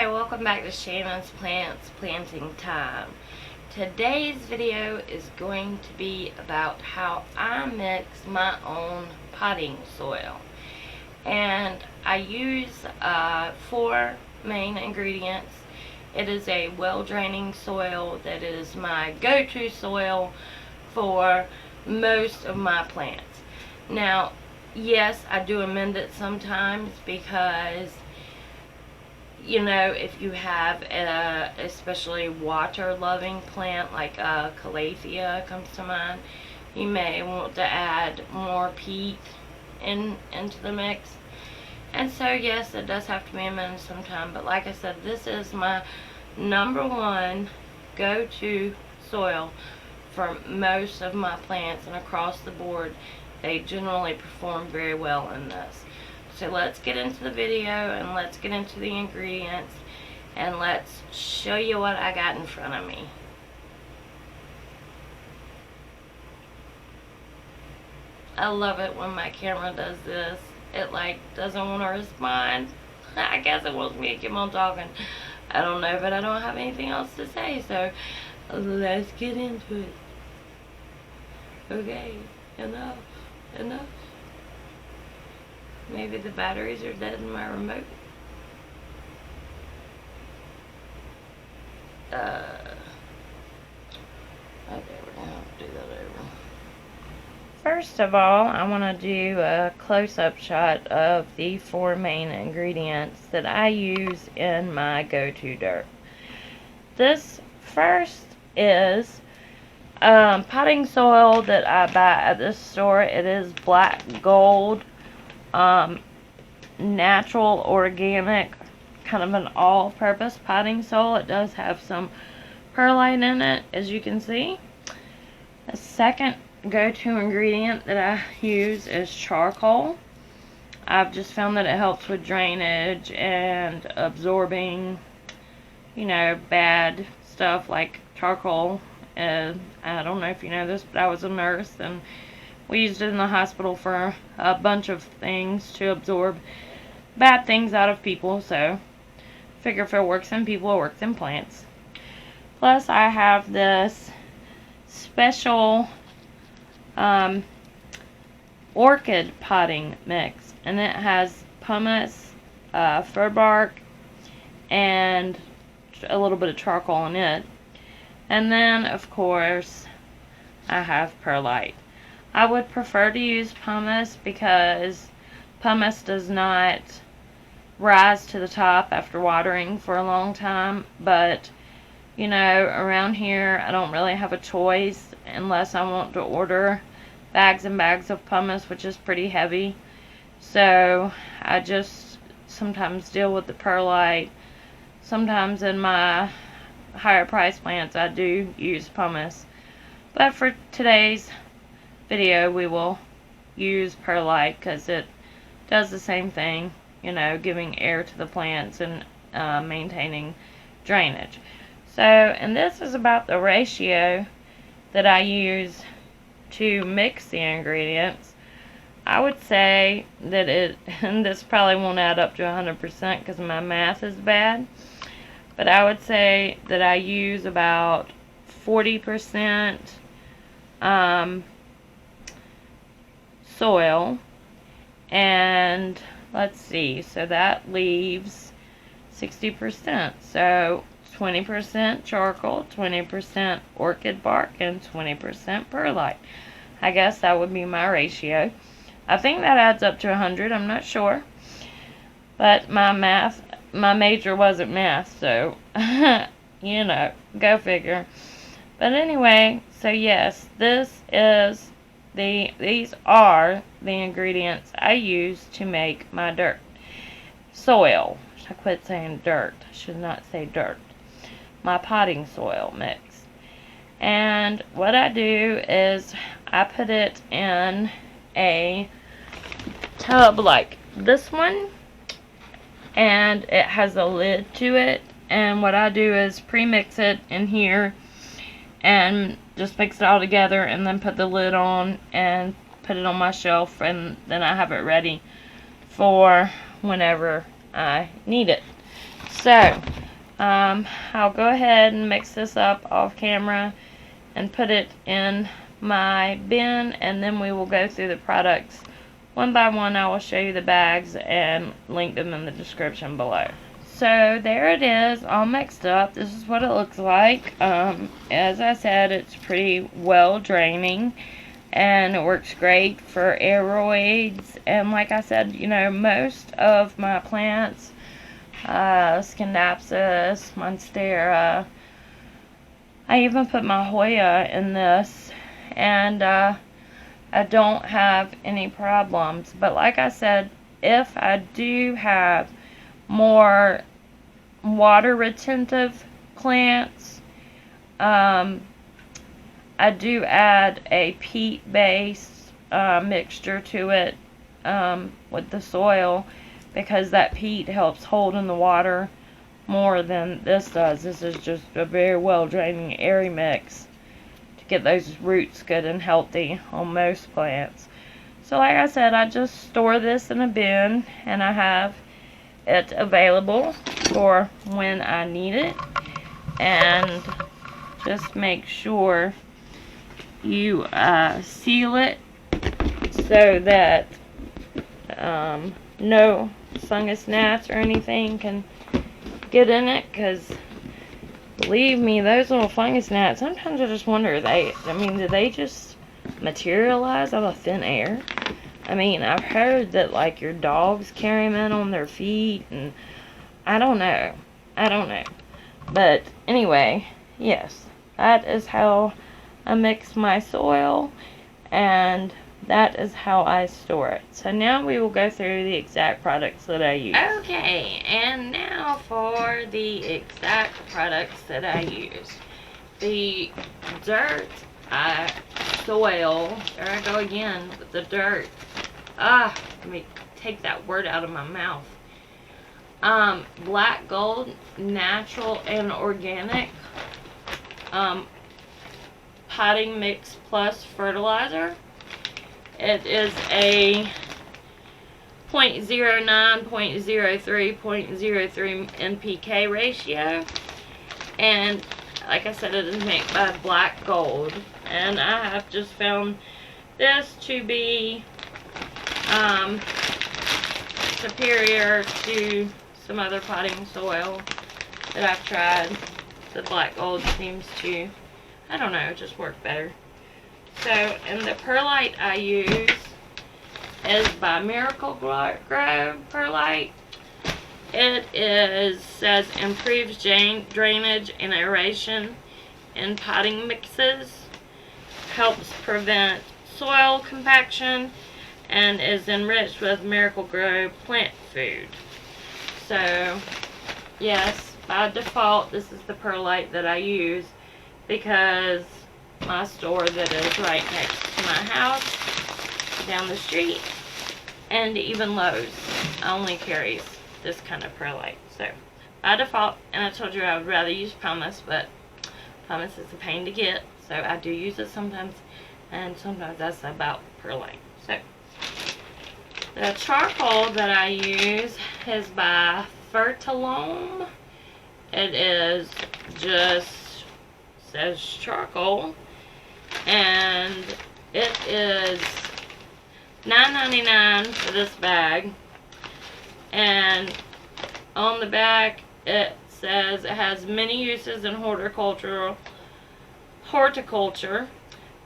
Hi, welcome back to Shannon's Plants Planting Time. Today's video is going to be about how I mix my own potting soil. And I use 4 main ingredients. It is a well-draining soil that is my go-to soil for most of my plants. Now, yes, I do amend it sometimes because if you have a especially water-loving plant like calathea comes to mind, you may want to add more peat into the mix. And so yes, it does have to be amended sometime, but like I said, this is my #1 go-to soil for most of my plants, and across the board they generally perform very well in this. So let's get into the video and let's get into the ingredients and let's show you what I got in front of me. I love it when my camera does this. It doesn't want to respond. I guess it wants me to keep on talking. I don't know, but I don't have anything else to say, so let's get into it. Okay, enough. Maybe the batteries are dead in my remote. Okay, we're gonna have to do that over. First of all, I want to do a close-up shot of the 4 main ingredients that I use in my go-to dirt. This first is potting soil that I buy at the store. It is black gold. Natural, organic, kind of an all-purpose potting soil. It does have some perlite in it, as you can see. The second go-to ingredient that I use is charcoal. I've just found that it helps with drainage and absorbing, bad stuff like charcoal. I don't know if you know this, but I was a nurse and we used it in the hospital for a bunch of things to absorb bad things out of people, so figure if it works in people, it works in plants. Plus, I have this special orchid potting mix, and it has pumice, fir bark, and a little bit of charcoal in it. And then, of course, I have perlite. I would prefer to use pumice because pumice does not rise to the top after watering for a long time, but around here I don't really have a choice unless I want to order bags and bags of pumice, which is pretty heavy. So I just sometimes deal with the perlite. Sometimes in my higher price plants I do use pumice, but for today's video we will use perlite because it does the same thing, giving air to the plants and maintaining drainage. So, and this is about the ratio that I use to mix the ingredients. I would say that and this probably won't add up to 100% because my math is bad, but I would say that I use about 40% soil, and let's see, so that leaves 60%. So 20% charcoal, 20% orchid bark, and 20% perlite. I guess that would be my ratio. I think that adds up to 100. I'm not sure, but my major wasn't math, so go figure. But anyway, so yes, these are the ingredients I use to make my dirt. Soil. I quit saying dirt. I should not say dirt. My potting soil mix. And what I do is I put it in a tub like this one, and it has a lid to it, and what I do is pre-mix it in here and just mix it all together and then put the lid on and put it on my shelf, and then I have it ready for whenever I need it. So, I'll go ahead and mix this up off camera and put it in my bin, and then we will go through the products one by one. I will show you the bags and link them in the description below. So there it is, all mixed up. This is what it looks like. As I said, it's pretty well draining, and it works great for aeroids. And like I said, you know, most of my plants, Scindapsus, Monstera, I even put my Hoya in this, and I don't have any problems. But like I said, if I do have more water retentive plants, I do add a peat base mixture to it with the soil, because that peat helps hold in the water more than this does. This is just a very well draining airy mix to get those roots good and healthy on most plants. So like I said, I just store this in a bin, and I have it available for when I need it. And just make sure you seal it so that no fungus gnats or anything can get in it, because believe me, those little fungus gnats, sometimes I just wonder, do they just materialize out of thin air? I mean, I've heard that, like, your dogs carry them in on their feet, and I don't know. But anyway, yes, that is how I mix my soil, and that is how I store it. So now we will go through the exact products that I use. Okay, and now for the exact products that I use. The dirt, soil, there I go again with the dirt. Let me take that word out of my mouth. Black Gold Natural and Organic Potting Mix Plus Fertilizer. It is a 0.09, 0.03, 0.03 NPK ratio, and like I said, it is made by Black Gold, and I have just found this to be superior to some other potting soil that I've tried. The Black Gold seems to, I don't know, just work better. So, and the perlite I use is by Miracle Grow Perlite. It says improves drainage and aeration in potting mixes, helps prevent soil compaction, and is enriched with Miracle Grow plant food. So, yes, by default, this is the perlite that I use, because my store that is right next to my house, down the street, and even Lowe's only carries this kind of perlite. So, by default, and I told you I would rather use pumice, but pumice is a pain to get, so I do use it sometimes, and sometimes that's about perlite. So, the charcoal that I use is by Fertilome. It is just, says charcoal, and it is $9.99 for this bag, and on the back it says it has many uses in horticulture.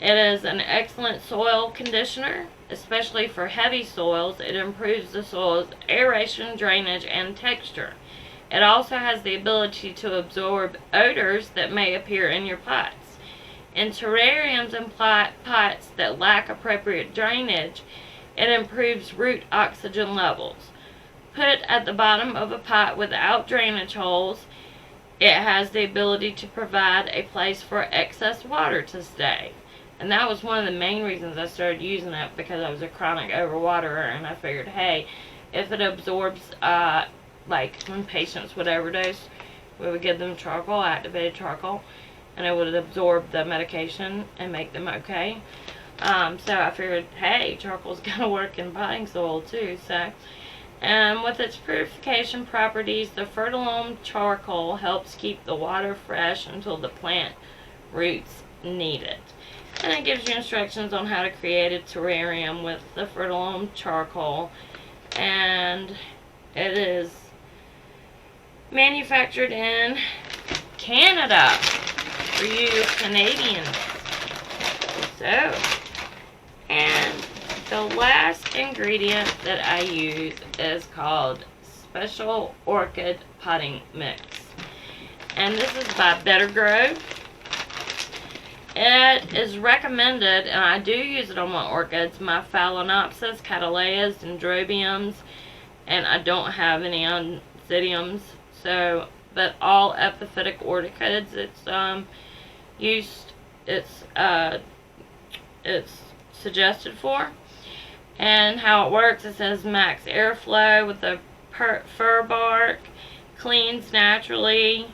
It is an excellent soil conditioner, especially for heavy soils. It improves the soil's aeration, drainage, and texture. It also has the ability to absorb odors that may appear in your pots. In terrariums and pots that lack appropriate drainage, it improves root oxygen levels. Put at the bottom of a pot without drainage holes, it has the ability to provide a place for excess water to stay. And that was one of the main reasons I started using it, because I was a chronic overwaterer, and I figured, hey, if it absorbs, like when patients would overdose, we would give them charcoal, activated charcoal, and it would absorb the medication and make them okay. So I figured, hey, charcoal's gonna work in potting soil too. So, And with its purification properties, the fertilome charcoal helps keep the water fresh until the plant roots need it. And it gives you instructions on how to create a terrarium with the fertilome charcoal. And it is manufactured in Canada for you Canadians. So, and the last ingredient that I use is called Special Orchid Potting Mix. And this is by Better Grow. It is recommended, and I do use it on my orchids, my Phalaenopsis, Cattleyas, Dendrobiums, and I don't have any Oncidiums. So, but all epiphytic orchids, it's suggested for. And how it works, it says max airflow with the fir bark, cleans naturally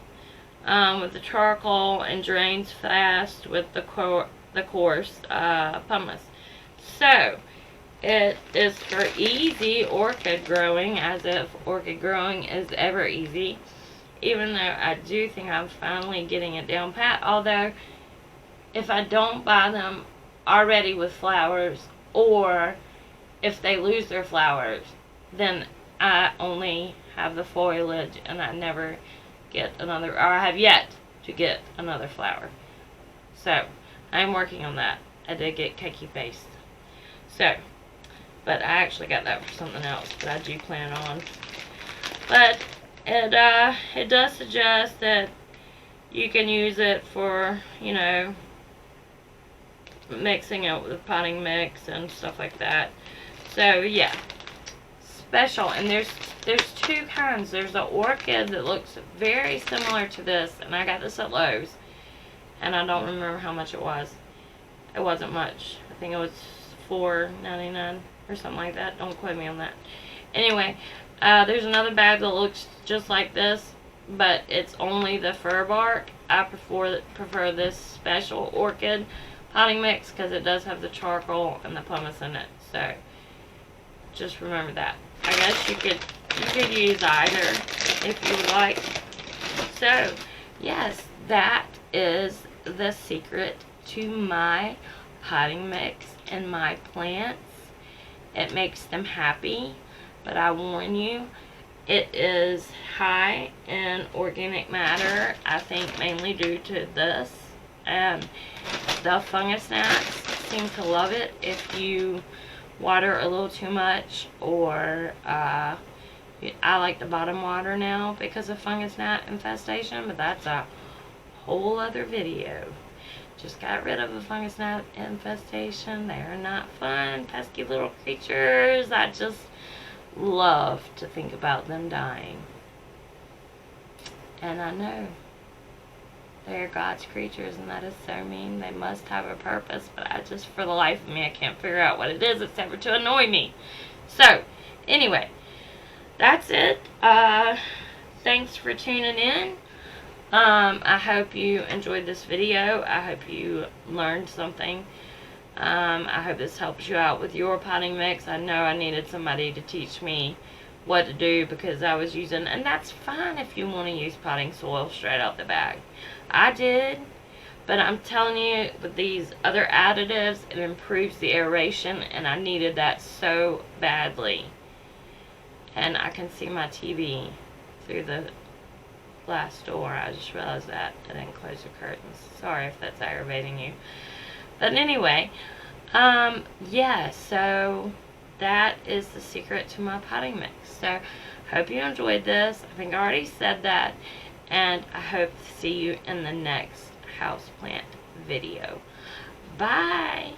with the charcoal, and drains fast with the coarse pumice. So, it is for easy orchid growing, as if orchid growing is ever easy. Even though I do think I'm finally getting it down pat. Although, if I don't buy them already with flowers, or if they lose their flowers, then I only have the foliage and I never get another, or I have yet to get another flower. So, I'm working on that. I did get cakey face. So, but I actually got that for something else that I do plan on. But it does suggest that you can use it for, you know, mixing it with potting mix and stuff like that. So yeah, special. And there's two kinds. There's an orchid that looks very similar to this, and I got this at Lowe's, and I don't remember how much it was. It wasn't much. I think it was $4.99 or something like that. Don't quote me on that. Anyway, there's another bag that looks just like this, but it's only the fir bark. I prefer this special orchid potting mix because it does have the charcoal and the pumice in it. So just remember that. I guess you could use either if you would like. So yes, that is the secret to my potting mix and my plants. It makes them happy, but I warn you, it is high in organic matter. I think mainly due to this. And the fungus gnats seem to love it if you water a little too much, or I like the bottom water now because of fungus gnat infestation, but that's a whole other video. Just got rid of a fungus gnat infestation. They are not fun, pesky little creatures. I just love to think about them dying. And I know they are God's creatures, and that is so mean. They must have a purpose, but I just, for the life of me, I can't figure out what it is except for to annoy me. So, anyway, that's it. Thanks for tuning in. I hope you enjoyed this video. I hope you learned something. I hope this helps you out with your potting mix. I know I needed somebody to teach me what to do because I was using, and that's fine if you want to use potting soil straight out the bag. I did, but I'm telling you, with these other additives, it improves the aeration, and I needed that so badly. And I can see my TV through the glass door. I just realized that I didn't close the curtains. Sorry if that's aggravating you. But anyway, yeah, so that is the secret to my potting mix. So, hope you enjoyed this. I think I already said that. And I hope to see you in the next houseplant video. Bye!